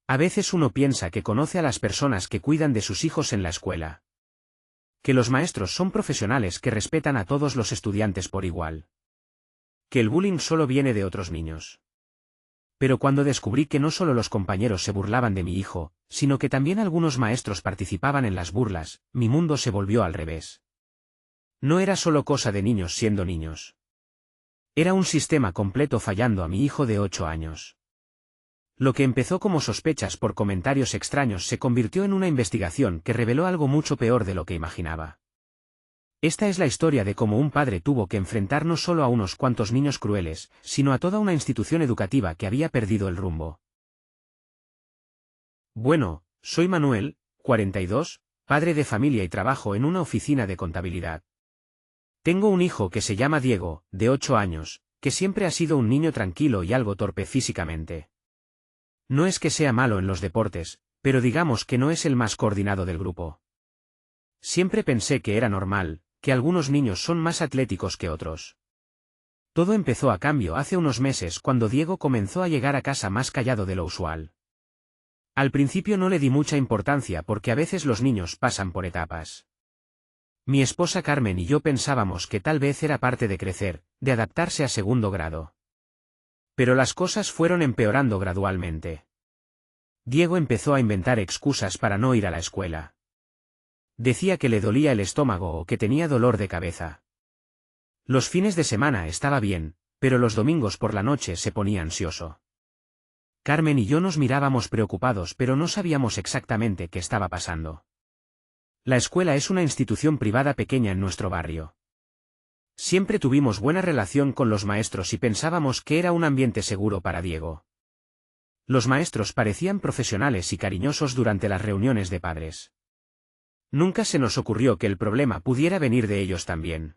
A veces uno piensa que conoce a las personas que cuidan de sus hijos en la escuela. Que los maestros son profesionales que respetan a todos los estudiantes por igual. Que el bullying solo viene de otros niños. Pero cuando descubrí que no solo los compañeros se burlaban de mi hijo, sino que también algunos maestros participaban en las burlas, mi mundo se volvió al revés. No era solo cosa de niños siendo niños. Era un sistema completo fallando a mi hijo de 8 años. Lo que empezó como sospechas por comentarios extraños se convirtió en una investigación que reveló algo mucho peor de lo que imaginaba. Esta es la historia de cómo un padre tuvo que enfrentar no solo a unos cuantos niños crueles, sino a toda una institución educativa que había perdido el rumbo. Bueno, soy Manuel, 42, padre de familia y trabajo en una oficina de contabilidad. Tengo un hijo que se llama Diego, de 8 años, que siempre ha sido un niño tranquilo y algo torpe físicamente. No es que sea malo en los deportes, pero digamos que no es el más coordinado del grupo. Siempre pensé que era normal, que algunos niños son más atléticos que otros. Todo empezó a cambio hace unos meses cuando Diego comenzó a llegar a casa más callado de lo usual. Al principio no le di mucha importancia porque a veces los niños pasan por etapas. Mi esposa Carmen y yo pensábamos que tal vez era parte de crecer, de adaptarse a segundo grado. Pero las cosas fueron empeorando gradualmente. Diego empezó a inventar excusas para no ir a la escuela. Decía que le dolía el estómago o que tenía dolor de cabeza. Los fines de semana estaba bien, pero los domingos por la noche se ponía ansioso. Carmen y yo nos mirábamos preocupados pero no sabíamos exactamente qué estaba pasando. La escuela es una institución privada pequeña en nuestro barrio. Siempre tuvimos buena relación con los maestros y pensábamos que era un ambiente seguro para Diego. Los maestros parecían profesionales y cariñosos durante las reuniones de padres. Nunca se nos ocurrió que el problema pudiera venir de ellos también.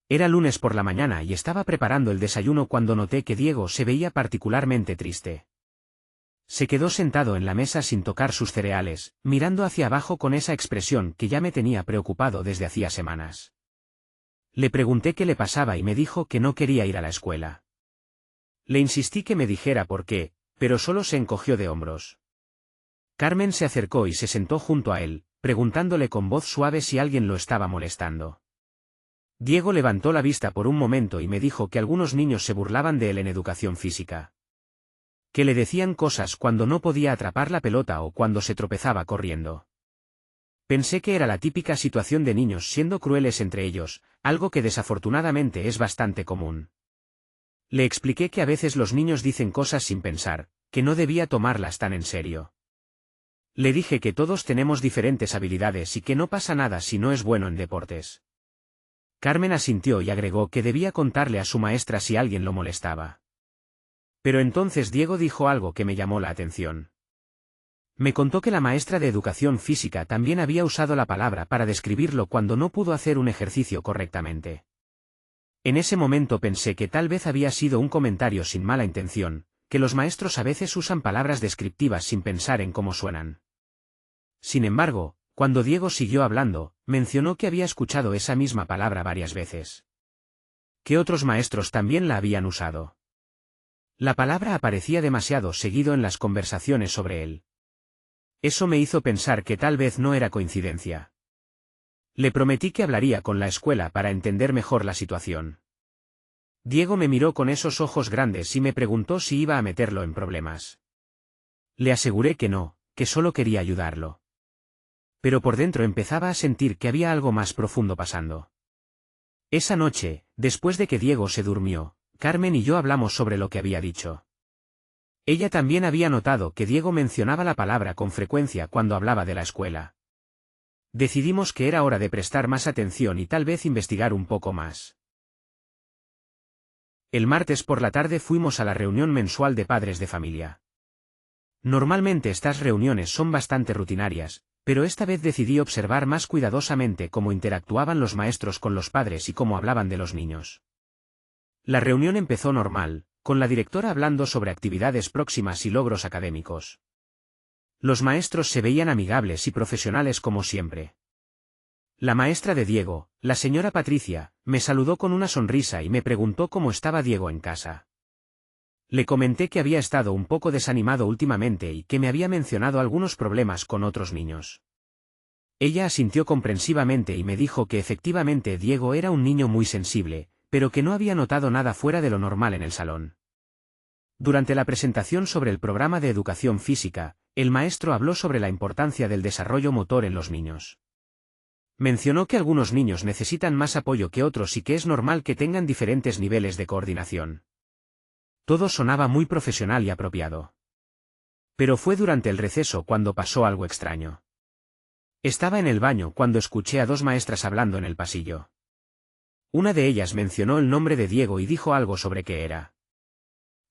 Era lunes por la mañana y estaba preparando el desayuno cuando noté que Diego se veía particularmente triste. Se quedó sentado en la mesa sin tocar sus cereales, mirando hacia abajo con esa expresión que ya me tenía preocupado desde hacía semanas. Le pregunté qué le pasaba y me dijo que no quería ir a la escuela. Le insistí que me dijera por qué, pero solo se encogió de hombros. Carmen se acercó y se sentó junto a él, preguntándole con voz suave si alguien lo estaba molestando. Diego levantó la vista por un momento y me dijo que algunos niños se burlaban de él en educación física. Que le decían cosas cuando no podía atrapar la pelota o cuando se tropezaba corriendo. Pensé que era la típica situación de niños siendo crueles entre ellos, algo que desafortunadamente es bastante común. Le expliqué que a veces los niños dicen cosas sin pensar, que no debía tomarlas tan en serio. Le dije que todos tenemos diferentes habilidades y que no pasa nada si no es bueno en deportes. Carmen asintió y agregó que debía contarle a su maestra si alguien lo molestaba. Pero entonces Diego dijo algo que me llamó la atención. Me contó que la maestra de educación física también había usado la palabra para describirlo cuando no pudo hacer un ejercicio correctamente. En ese momento pensé que tal vez había sido un comentario sin mala intención, que los maestros a veces usan palabras descriptivas sin pensar en cómo suenan. Sin embargo, cuando Diego siguió hablando, mencionó que había escuchado esa misma palabra varias veces. Que otros maestros también la habían usado. La palabra aparecía demasiado seguido en las conversaciones sobre él. Eso me hizo pensar que tal vez no era coincidencia. Le prometí que hablaría con la escuela para entender mejor la situación. Diego me miró con esos ojos grandes y me preguntó si iba a meterlo en problemas. Le aseguré que no, que solo quería ayudarlo. Pero por dentro empezaba a sentir que había algo más profundo pasando. Esa noche, después de que Diego se durmió, Carmen y yo hablamos sobre lo que había dicho. Ella también había notado que Diego mencionaba la palabra con frecuencia cuando hablaba de la escuela. Decidimos que era hora de prestar más atención y tal vez investigar un poco más. El martes por la tarde fuimos a la reunión mensual de padres de familia. Normalmente estas reuniones son bastante rutinarias, pero esta vez decidí observar más cuidadosamente cómo interactuaban los maestros con los padres y cómo hablaban de los niños. La reunión empezó normal, con la directora hablando sobre actividades próximas y logros académicos. Los maestros se veían amigables y profesionales como siempre. La maestra de Diego, la señora Patricia, me saludó con una sonrisa y me preguntó cómo estaba Diego en casa. Le comenté que había estado un poco desanimado últimamente y que me había mencionado algunos problemas con otros niños. Ella asintió comprensivamente y me dijo que efectivamente Diego era un niño muy sensible, pero que no había notado nada fuera de lo normal en el salón. Durante la presentación sobre el programa de educación física, el maestro habló sobre la importancia del desarrollo motor en los niños. Mencionó que algunos niños necesitan más apoyo que otros y que es normal que tengan diferentes niveles de coordinación. Todo sonaba muy profesional y apropiado. Pero fue durante el receso cuando pasó algo extraño. Estaba en el baño cuando escuché a dos maestras hablando en el pasillo. Una de ellas mencionó el nombre de Diego y dijo algo sobre qué era.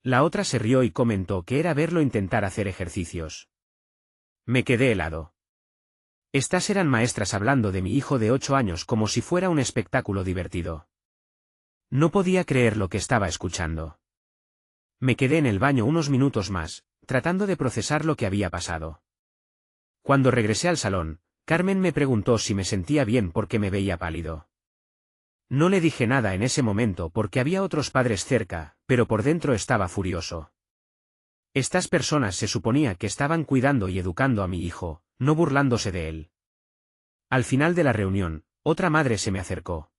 La otra se rió y comentó que era verlo intentar hacer ejercicios. Me quedé helado. Estas eran maestras hablando de mi hijo de 8 años como si fuera un espectáculo divertido. No podía creer lo que estaba escuchando. Me quedé en el baño unos minutos más, tratando de procesar lo que había pasado. Cuando regresé al salón, Carmen me preguntó si me sentía bien porque me veía pálido. No le dije nada en ese momento porque había otros padres cerca, pero por dentro estaba furioso. Estas personas se suponía que estaban cuidando y educando a mi hijo, no burlándose de él. Al final de la reunión, otra madre se me acercó.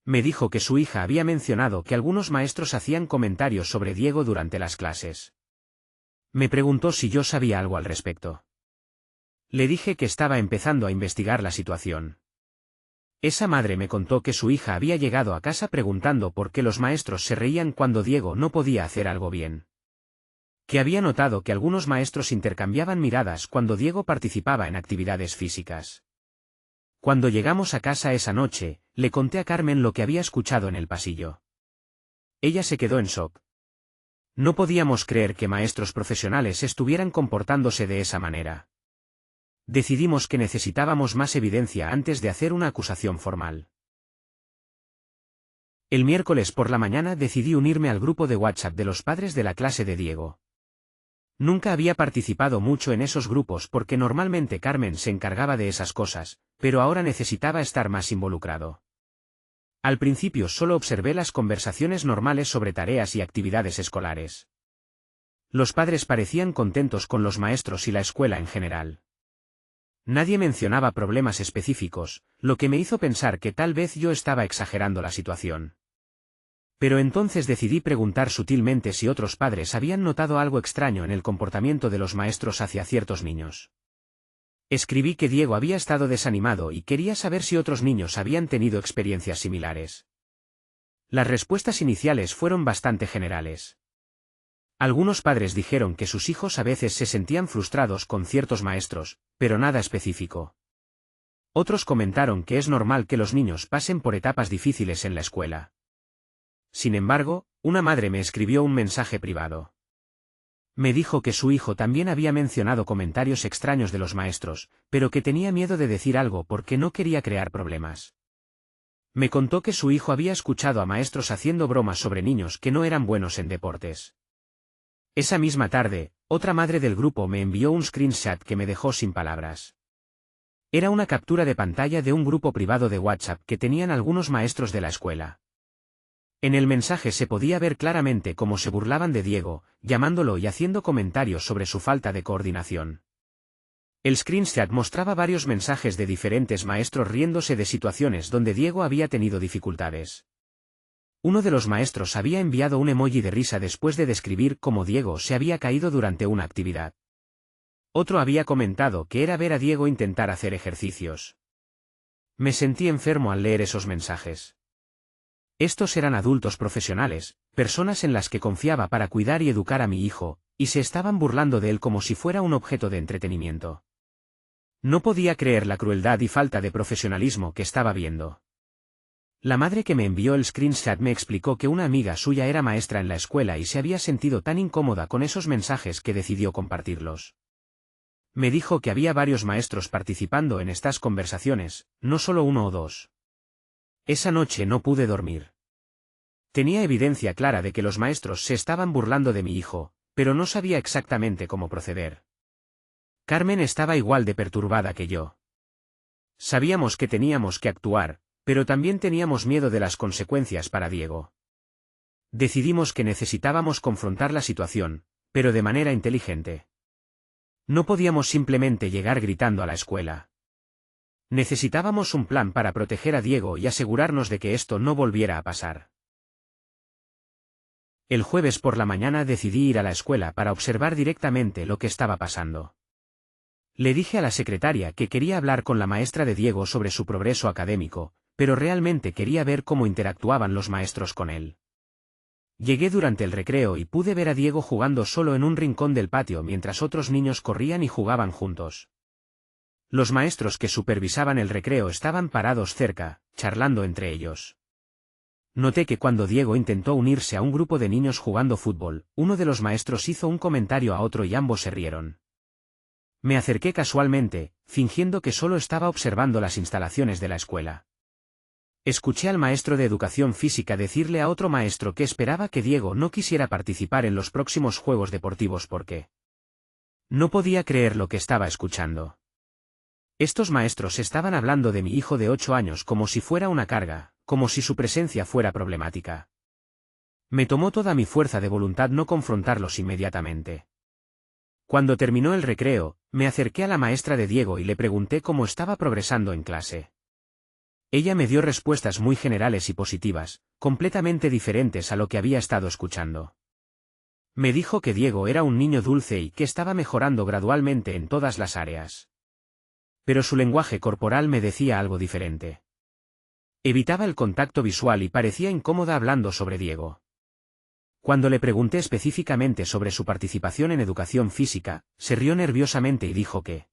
Me dijo que su hija había mencionado que algunos maestros hacían comentarios sobre Diego durante las clases. Me preguntó si yo sabía algo al respecto. Le dije que estaba empezando a investigar la situación. Esa madre me contó que su hija había llegado a casa preguntando por qué los maestros se reían cuando Diego no podía hacer algo bien. Que había notado que algunos maestros intercambiaban miradas cuando Diego participaba en actividades físicas. Cuando llegamos a casa esa noche, le conté a Carmen lo que había escuchado en el pasillo. Ella se quedó en shock. No podíamos creer que maestros profesionales estuvieran comportándose de esa manera. Decidimos que necesitábamos más evidencia antes de hacer una acusación formal. El miércoles por la mañana decidí unirme al grupo de WhatsApp de los padres de la clase de Diego. Nunca había participado mucho en esos grupos porque normalmente Carmen se encargaba de esas cosas, pero ahora necesitaba estar más involucrado. Al principio solo observé las conversaciones normales sobre tareas y actividades escolares. Los padres parecían contentos con los maestros y la escuela en general. Nadie mencionaba problemas específicos, lo que me hizo pensar que tal vez yo estaba exagerando la situación. Pero entonces decidí preguntar sutilmente si otros padres habían notado algo extraño en el comportamiento de los maestros hacia ciertos niños. Escribí que Diego había estado desanimado y quería saber si otros niños habían tenido experiencias similares. Las respuestas iniciales fueron bastante generales. Algunos padres dijeron que sus hijos a veces se sentían frustrados con ciertos maestros, pero nada específico. Otros comentaron que es normal que los niños pasen por etapas difíciles en la escuela. Sin embargo, una madre me escribió un mensaje privado. Me dijo que su hijo también había mencionado comentarios extraños de los maestros, pero que tenía miedo de decir algo porque no quería crear problemas. Me contó que su hijo había escuchado a maestros haciendo bromas sobre niños que no eran buenos en deportes. Esa misma tarde, otra madre del grupo me envió un screenshot que me dejó sin palabras. Era una captura de pantalla de un grupo privado de WhatsApp que tenían algunos maestros de la escuela. En el mensaje se podía ver claramente cómo se burlaban de Diego, llamándolo y haciendo comentarios sobre su falta de coordinación. El screenshot mostraba varios mensajes de diferentes maestros riéndose de situaciones donde Diego había tenido dificultades. Uno de los maestros había enviado un emoji de risa después de describir cómo Diego se había caído durante una actividad. Otro había comentado que era ver a Diego intentar hacer ejercicios. Me sentí enfermo al leer esos mensajes. Estos eran adultos profesionales, personas en las que confiaba para cuidar y educar a mi hijo, y se estaban burlando de él como si fuera un objeto de entretenimiento. No podía creer la crueldad y falta de profesionalismo que estaba viendo. La madre que me envió el screenshot me explicó que una amiga suya era maestra en la escuela y se había sentido tan incómoda con esos mensajes que decidió compartirlos. Me dijo que había varios maestros participando en estas conversaciones, no solo uno o dos. Esa noche no pude dormir. Tenía evidencia clara de que los maestros se estaban burlando de mi hijo, pero no sabía exactamente cómo proceder. Carmen estaba igual de perturbada que yo. Sabíamos que teníamos que actuar, pero también teníamos miedo de las consecuencias para Diego. Decidimos que necesitábamos confrontar la situación, pero de manera inteligente. No podíamos simplemente llegar gritando a la escuela. Necesitábamos un plan para proteger a Diego y asegurarnos de que esto no volviera a pasar. El jueves por la mañana decidí ir a la escuela para observar directamente lo que estaba pasando. Le dije a la secretaria que quería hablar con la maestra de Diego sobre su progreso académico, pero realmente quería ver cómo interactuaban los maestros con él. Llegué durante el recreo y pude ver a Diego jugando solo en un rincón del patio mientras otros niños corrían y jugaban juntos. Los maestros que supervisaban el recreo estaban parados cerca, charlando entre ellos. Noté que cuando Diego intentó unirse a un grupo de niños jugando fútbol, uno de los maestros hizo un comentario a otro y ambos se rieron. Me acerqué casualmente, fingiendo que solo estaba observando las instalaciones de la escuela. Escuché al maestro de educación física decirle a otro maestro que esperaba que Diego no quisiera participar en los próximos Juegos Deportivos porque no podía creer lo que estaba escuchando. Estos maestros estaban hablando de mi hijo de 8 años como si fuera una carga, como si su presencia fuera problemática. Me tomó toda mi fuerza de voluntad no confrontarlos inmediatamente. Cuando terminó el recreo, me acerqué a la maestra de Diego y le pregunté cómo estaba progresando en clase. Ella me dio respuestas muy generales y positivas, completamente diferentes a lo que había estado escuchando. Me dijo que Diego era un niño dulce y que estaba mejorando gradualmente en todas las áreas. Pero su lenguaje corporal me decía algo diferente. Evitaba el contacto visual y parecía incómoda hablando sobre Diego. Cuando le pregunté específicamente sobre su participación en educación física, se rió nerviosamente y dijo que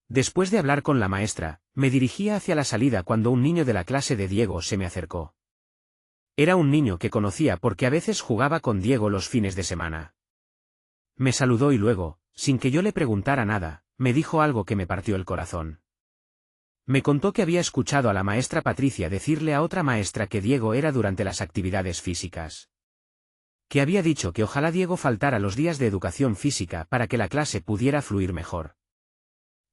después de hablar con la maestra, me dirigía hacia la salida cuando un niño de la clase de Diego se me acercó. Era un niño que conocía porque a veces jugaba con Diego los fines de semana. Me saludó y luego, sin que yo le preguntara nada, me dijo algo que me partió el corazón. Me contó que había escuchado a la maestra Patricia decirle a otra maestra que Diego era durante las actividades físicas. Que había dicho que ojalá Diego faltara los días de educación física para que la clase pudiera fluir mejor.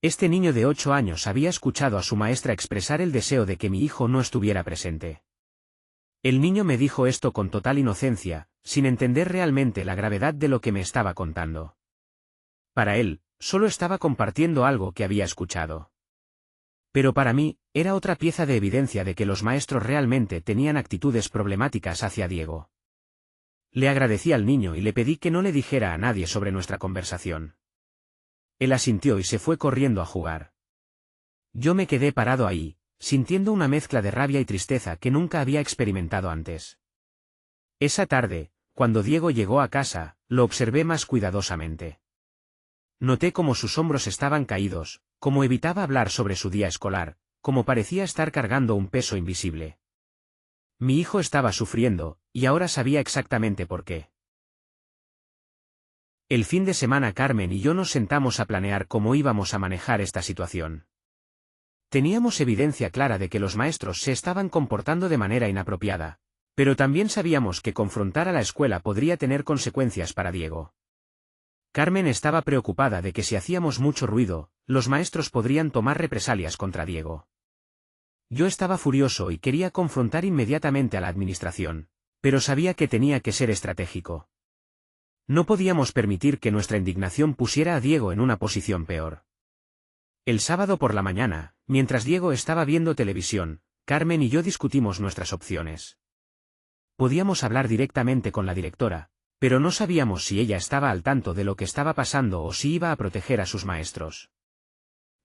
Este niño de 8 años había escuchado a su maestra expresar el deseo de que mi hijo no estuviera presente. El niño me dijo esto con total inocencia, sin entender realmente la gravedad de lo que me estaba contando. Para él, solo estaba compartiendo algo que había escuchado. Pero para mí, era otra pieza de evidencia de que los maestros realmente tenían actitudes problemáticas hacia Diego. Le agradecí al niño y le pedí que no le dijera a nadie sobre nuestra conversación. Él asintió y se fue corriendo a jugar. Yo me quedé parado ahí, sintiendo una mezcla de rabia y tristeza que nunca había experimentado antes. Esa tarde, cuando Diego llegó a casa, lo observé más cuidadosamente. Noté cómo sus hombros estaban caídos, cómo evitaba hablar sobre su día escolar, cómo parecía estar cargando un peso invisible. Mi hijo estaba sufriendo, y ahora sabía exactamente por qué. El fin de semana Carmen y yo nos sentamos a planear cómo íbamos a manejar esta situación. Teníamos evidencia clara de que los maestros se estaban comportando de manera inapropiada, pero también sabíamos que confrontar a la escuela podría tener consecuencias para Diego. Carmen estaba preocupada de que si hacíamos mucho ruido, los maestros podrían tomar represalias contra Diego. Yo estaba furioso y quería confrontar inmediatamente a la administración, pero sabía que tenía que ser estratégico. No podíamos permitir que nuestra indignación pusiera a Diego en una posición peor. El sábado por la mañana, mientras Diego estaba viendo televisión, Carmen y yo discutimos nuestras opciones. Podíamos hablar directamente con la directora, pero no sabíamos si ella estaba al tanto de lo que estaba pasando o si iba a proteger a sus maestros.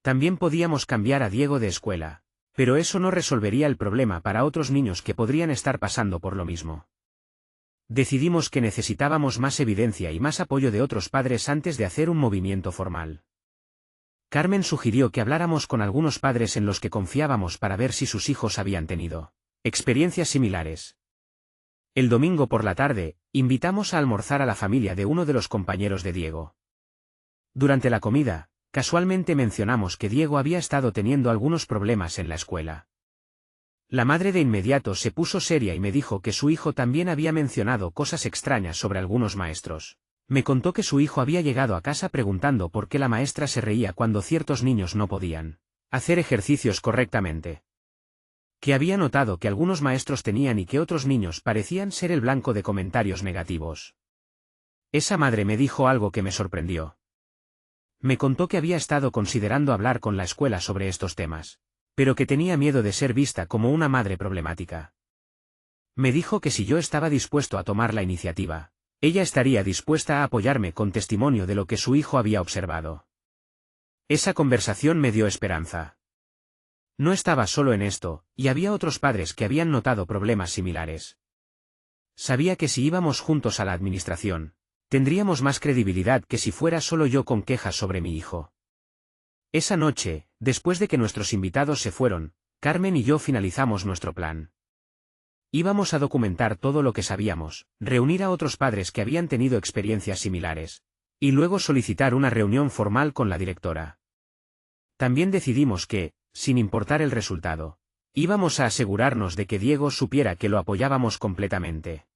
También podíamos cambiar a Diego de escuela, pero eso no resolvería el problema para otros niños que podrían estar pasando por lo mismo. Decidimos que necesitábamos más evidencia y más apoyo de otros padres antes de hacer un movimiento formal. Carmen sugirió que habláramos con algunos padres en los que confiábamos para ver si sus hijos habían tenido experiencias similares. El domingo por la tarde, invitamos a almorzar a la familia de uno de los compañeros de Diego. Durante la comida, casualmente mencionamos que Diego había estado teniendo algunos problemas en la escuela. La madre de inmediato se puso seria y me dijo que su hijo también había mencionado cosas extrañas sobre algunos maestros. Me contó que su hijo había llegado a casa preguntando por qué la maestra se reía cuando ciertos niños no podían hacer ejercicios correctamente. que había notado que algunos maestros tenían y que otros niños parecían ser el blanco de comentarios negativos. Esa madre me dijo algo que me sorprendió. Me contó que había estado considerando hablar con la escuela sobre estos temas, pero que tenía miedo de ser vista como una madre problemática. Me dijo que si yo estaba dispuesto a tomar la iniciativa, ella estaría dispuesta a apoyarme con testimonio de lo que su hijo había observado. Esa conversación me dio esperanza. No estaba solo en esto, y había otros padres que habían notado problemas similares. Sabía que si íbamos juntos a la administración, tendríamos más credibilidad que si fuera solo yo con quejas sobre mi hijo. Esa noche, después de que nuestros invitados se fueron, Carmen y yo finalizamos nuestro plan. Íbamos a documentar todo lo que sabíamos, reunir a otros padres que habían tenido experiencias similares, y luego solicitar una reunión formal con la directora. También decidimos que, sin importar el resultado, íbamos a asegurarnos de que Diego supiera que lo apoyábamos completamente.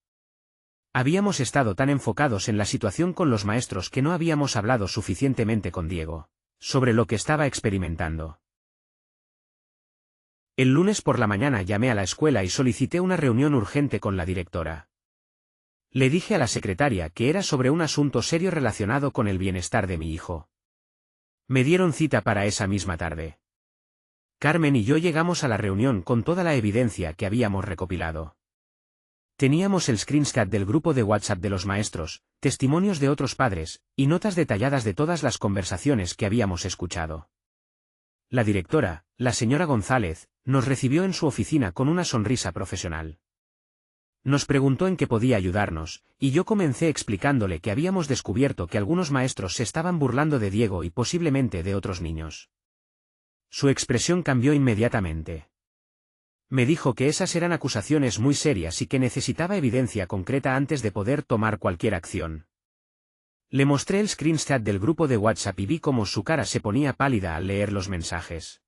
Habíamos estado tan enfocados en la situación con los maestros que no habíamos hablado suficientemente con Diego sobre lo que estaba experimentando. El lunes por la mañana llamé a la escuela y solicité una reunión urgente con la directora. Le dije a la secretaria que era sobre un asunto serio relacionado con el bienestar de mi hijo. Me dieron cita para esa misma tarde. Carmen y yo llegamos a la reunión con toda la evidencia que habíamos recopilado. Teníamos el screenshot del grupo de WhatsApp de los maestros, testimonios de otros padres, y notas detalladas de todas las conversaciones que habíamos escuchado. La directora, la señora González, nos recibió en su oficina con una sonrisa profesional. Nos preguntó en qué podía ayudarnos, y yo comencé explicándole que habíamos descubierto que algunos maestros se estaban burlando de Diego y posiblemente de otros niños. Su expresión cambió inmediatamente. Me dijo que esas eran acusaciones muy serias y que necesitaba evidencia concreta antes de poder tomar cualquier acción. Le mostré el screenshot del grupo de WhatsApp y vi cómo su cara se ponía pálida al leer los mensajes.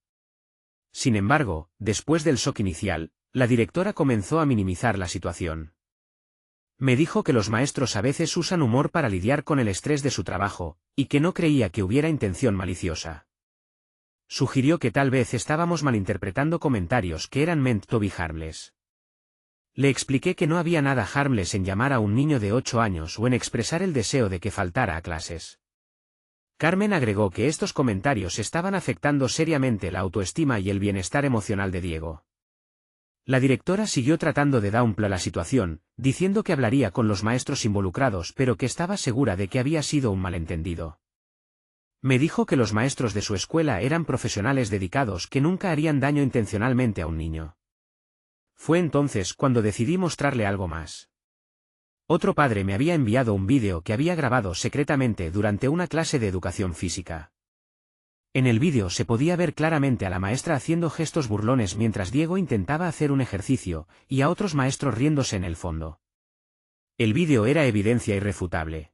Sin embargo, después del shock inicial, la directora comenzó a minimizar la situación. Me dijo que los maestros a veces usan humor para lidiar con el estrés de su trabajo, y que no creía que hubiera intención maliciosa. Sugirió que tal vez estábamos malinterpretando comentarios que eran meant to be harmless. Le expliqué que no había nada harmless en llamar a un niño de 8 años o en expresar el deseo de que faltara a clases. Carmen agregó que estos comentarios estaban afectando seriamente la autoestima y el bienestar emocional de Diego. La directora siguió tratando de downplay la situación, diciendo que hablaría con los maestros involucrados pero que estaba segura de que había sido un malentendido. Me dijo que los maestros de su escuela eran profesionales dedicados que nunca harían daño intencionalmente a un niño. Fue entonces cuando decidí mostrarle algo más. Otro padre me había enviado un vídeo que había grabado secretamente durante una clase de educación física. En el vídeo se podía ver claramente a la maestra haciendo gestos burlones mientras Diego intentaba hacer un ejercicio, y a otros maestros riéndose en el fondo. El vídeo era evidencia irrefutable.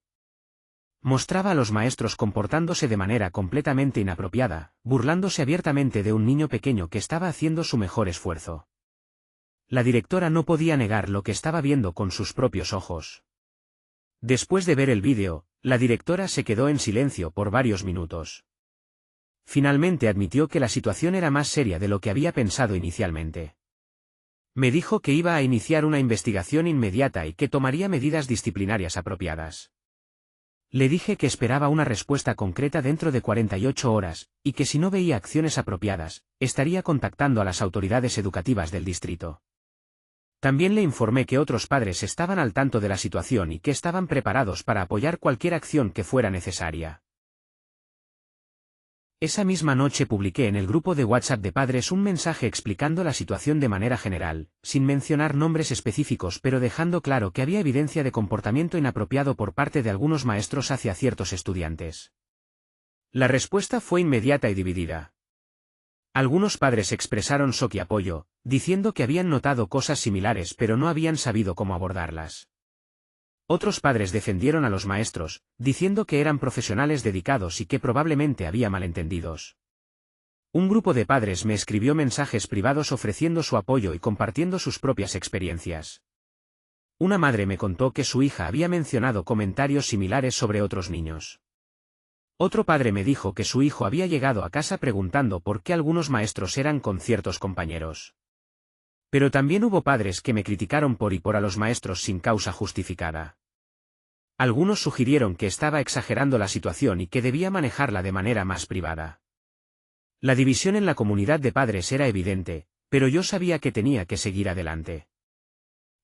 Mostraba a los maestros comportándose de manera completamente inapropiada, burlándose abiertamente de un niño pequeño que estaba haciendo su mejor esfuerzo. La directora no podía negar lo que estaba viendo con sus propios ojos. Después de ver el vídeo, la directora se quedó en silencio por varios minutos. Finalmente admitió que la situación era más seria de lo que había pensado inicialmente. Me dijo que iba a iniciar una investigación inmediata y que tomaría medidas disciplinarias apropiadas. Le dije que esperaba una respuesta concreta dentro de 48 horas, y que si no veía acciones apropiadas, estaría contactando a las autoridades educativas del distrito. También le informé que otros padres estaban al tanto de la situación y que estaban preparados para apoyar cualquier acción que fuera necesaria. Esa misma noche publiqué en el grupo de WhatsApp de padres un mensaje explicando la situación de manera general, sin mencionar nombres específicos pero dejando claro que había evidencia de comportamiento inapropiado por parte de algunos maestros hacia ciertos estudiantes. La respuesta fue inmediata y dividida. Algunos padres expresaron shock y apoyo, diciendo que habían notado cosas similares pero no habían sabido cómo abordarlas. Otros padres defendieron a los maestros, diciendo que eran profesionales dedicados y que probablemente había malentendidos. Un grupo de padres me escribió mensajes privados ofreciendo su apoyo y compartiendo sus propias experiencias. Una madre me contó que su hija había mencionado comentarios similares sobre otros niños. Otro padre me dijo que su hijo había llegado a casa preguntando por qué algunos maestros eran con ciertos compañeros. Pero también hubo padres que me criticaron por y por a los maestros sin causa justificada. Algunos sugirieron que estaba exagerando la situación y que debía manejarla de manera más privada. La división en la comunidad de padres era evidente, pero yo sabía que tenía que seguir adelante.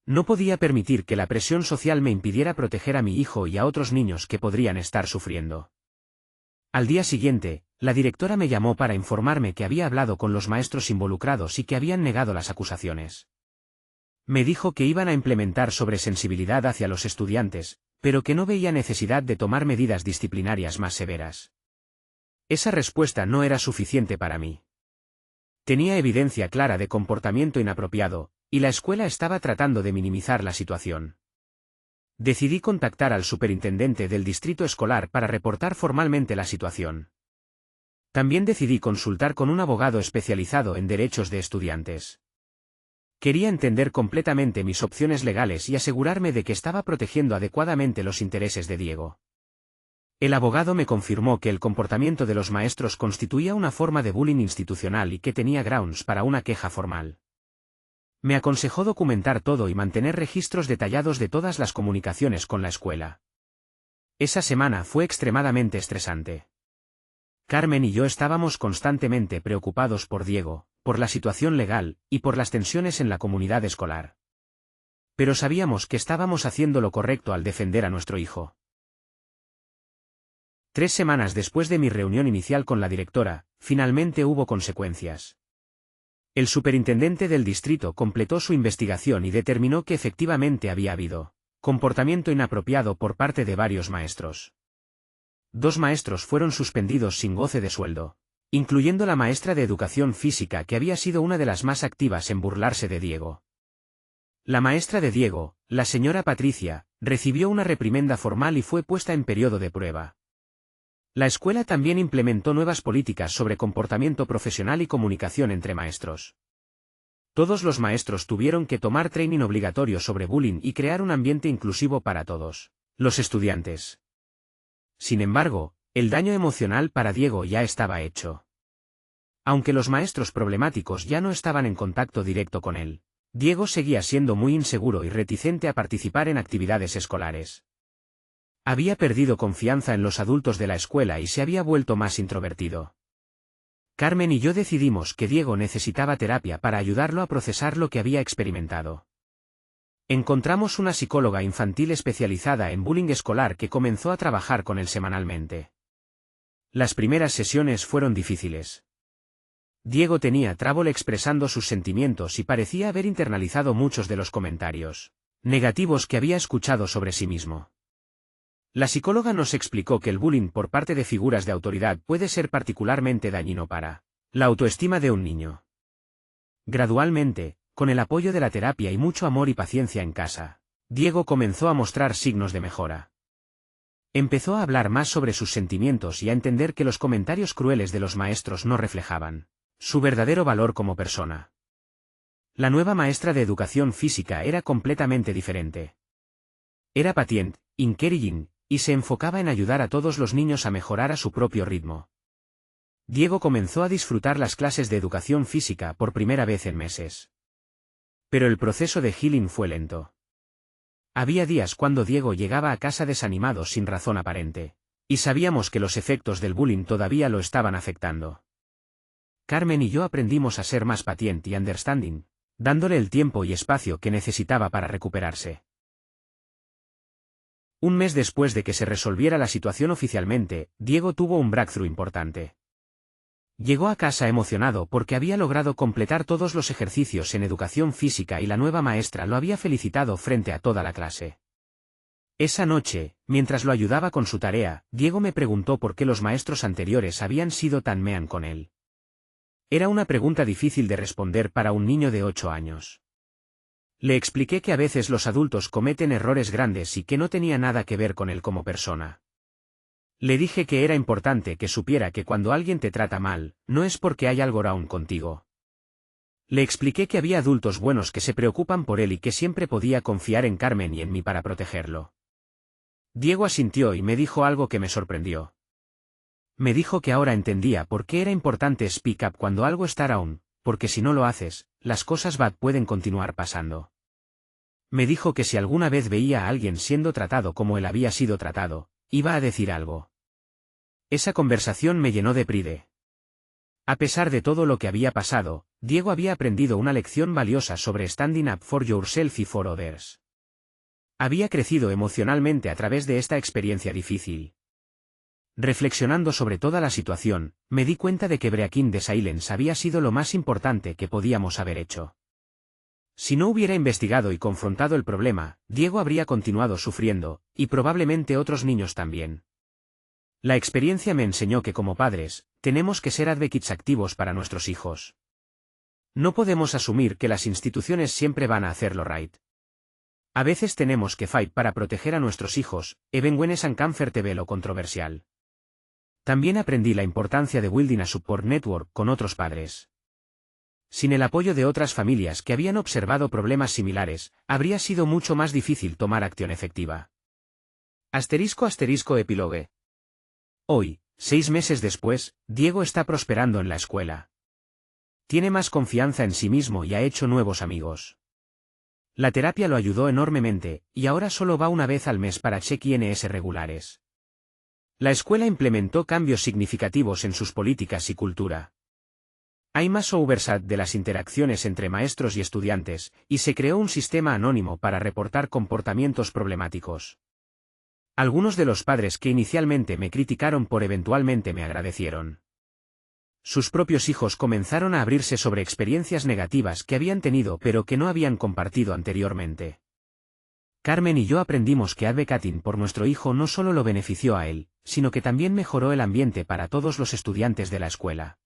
No podía permitir que la presión social me impidiera proteger a mi hijo y a otros niños que podrían estar sufriendo. Al día siguiente, la directora me llamó para informarme que había hablado con los maestros involucrados y que habían negado las acusaciones. Me dijo que iban a implementar sobresensibilidad hacia los estudiantes, pero que no veía necesidad de tomar medidas disciplinarias más severas. Esa respuesta no era suficiente para mí. Tenía evidencia clara de comportamiento inapropiado, y la escuela estaba tratando de minimizar la situación. Decidí contactar al superintendente del distrito escolar para reportar formalmente la situación. También decidí consultar con un abogado especializado en derechos de estudiantes. Quería entender completamente mis opciones legales y asegurarme de que estaba protegiendo adecuadamente los intereses de Diego. El abogado me confirmó que el comportamiento de los maestros constituía una forma de bullying institucional y que tenía grounds para una queja formal. Me aconsejó documentar todo y mantener registros detallados de todas las comunicaciones con la escuela. Esa semana fue extremadamente estresante. Carmen y yo estábamos constantemente preocupados por Diego, por la situación legal, y por las tensiones en la comunidad escolar. Pero sabíamos que estábamos haciendo lo correcto al defender a nuestro hijo. 3 semanas después de mi reunión inicial con la directora, finalmente hubo consecuencias. El superintendente del distrito completó su investigación y determinó que efectivamente había habido comportamiento inapropiado por parte de varios maestros. 2 maestros fueron suspendidos sin goce de sueldo, incluyendo la maestra de educación física que había sido una de las más activas en burlarse de Diego. La maestra de Diego, la señora Patricia, recibió una reprimenda formal y fue puesta en periodo de prueba. La escuela también implementó nuevas políticas sobre comportamiento profesional y comunicación entre maestros. Todos los maestros tuvieron que tomar training obligatorio sobre bullying y crear un ambiente inclusivo para todos los estudiantes. Sin embargo, el daño emocional para Diego ya estaba hecho. Aunque los maestros problemáticos ya no estaban en contacto directo con él, Diego seguía siendo muy inseguro y reticente a participar en actividades escolares. Había perdido confianza en los adultos de la escuela y se había vuelto más introvertido. Carmen y yo decidimos que Diego necesitaba terapia para ayudarlo a procesar lo que había experimentado. Encontramos una psicóloga infantil especializada en bullying escolar que comenzó a trabajar con él semanalmente. Las primeras sesiones fueron difíciles. Diego tenía trabol expresando sus sentimientos y parecía haber internalizado muchos de los comentarios negativos que había escuchado sobre sí mismo. La psicóloga nos explicó que el bullying por parte de figuras de autoridad puede ser particularmente dañino para la autoestima de un niño. Gradualmente, con el apoyo de la terapia y mucho amor y paciencia en casa, Diego comenzó a mostrar signos de mejora. Empezó a hablar más sobre sus sentimientos y a entender que los comentarios crueles de los maestros no reflejaban su verdadero valor como persona. La nueva maestra de educación física era completamente diferente. Era paciente, encouraging, y se enfocaba en ayudar a todos los niños a mejorar a su propio ritmo. Diego comenzó a disfrutar las clases de educación física por primera vez en meses. Pero el proceso de healing fue lento. Había días cuando Diego llegaba a casa desanimado sin razón aparente, y sabíamos que los efectos del bullying todavía lo estaban afectando. Carmen y yo aprendimos a ser más paciente y understanding, dándole el tiempo y espacio que necesitaba para recuperarse. Un mes después de que se resolviera la situación oficialmente, Diego tuvo un breakthrough importante. Llegó a casa emocionado porque había logrado completar todos los ejercicios en educación física y la nueva maestra lo había felicitado frente a toda la clase. Esa noche, mientras lo ayudaba con su tarea, Diego me preguntó por qué los maestros anteriores habían sido tan mean con él. Era una pregunta difícil de responder para un niño de 8 años. Le expliqué que a veces los adultos cometen errores grandes y que no tenía nada que ver con él como persona. Le dije que era importante que supiera que cuando alguien te trata mal, no es porque hay algo wrong contigo. Le expliqué que había adultos buenos que se preocupan por él y que siempre podía confiar en Carmen y en mí para protegerlo. Diego asintió y me dijo algo que me sorprendió. Me dijo que ahora entendía por qué era importante speak up cuando algo está wrong, porque si no lo haces, las cosas bad pueden continuar pasando. Me dijo que si alguna vez veía a alguien siendo tratado como él había sido tratado, iba a decir algo. Esa conversación me llenó de pride. A pesar de todo lo que había pasado, Diego había aprendido una lección valiosa sobre standing up for yourself y for others. Había crecido emocionalmente a través de esta experiencia difícil. Reflexionando sobre toda la situación, me di cuenta de que Breaking the Silence había sido lo más importante que podíamos haber hecho. Si no hubiera investigado y confrontado el problema, Diego habría continuado sufriendo, y probablemente otros niños también. La experiencia me enseñó que como padres, tenemos que ser advocates activos para nuestros hijos. No podemos asumir que las instituciones siempre van a hacerlo right. A veces tenemos que fight para proteger a nuestros hijos, even when it's uncomfortable o controversial. También aprendí la importancia de building a support network con otros padres. Sin el apoyo de otras familias que habían observado problemas similares, habría sido mucho más difícil tomar acción efectiva. Epílogue. Hoy, 6 meses después, Diego está prosperando en la escuela. Tiene más confianza en sí mismo y ha hecho nuevos amigos. La terapia lo ayudó enormemente, y ahora solo va una vez al mes para check-ins regulares. La escuela implementó cambios significativos en sus políticas y cultura. Hay más oversight de las interacciones entre maestros y estudiantes, y se creó un sistema anónimo para reportar comportamientos problemáticos. Algunos de los padres que inicialmente me criticaron eventualmente me agradecieron. Sus propios hijos comenzaron a abrirse sobre experiencias negativas que habían tenido pero que no habían compartido anteriormente. Carmen y yo aprendimos que advocating por nuestro hijo no solo lo benefició a él, sino que también mejoró el ambiente para todos los estudiantes de la escuela.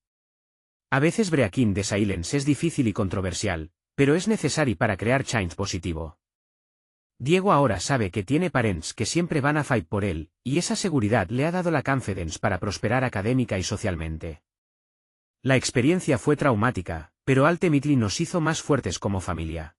A veces Breaking the Silence es difícil y controversial, pero es necesario para crear change positivo. Diego ahora sabe que tiene parents que siempre van a fight por él, y esa seguridad le ha dado la confidence para prosperar académica y socialmente. La experiencia fue traumática, pero ultimately nos hizo más fuertes como familia.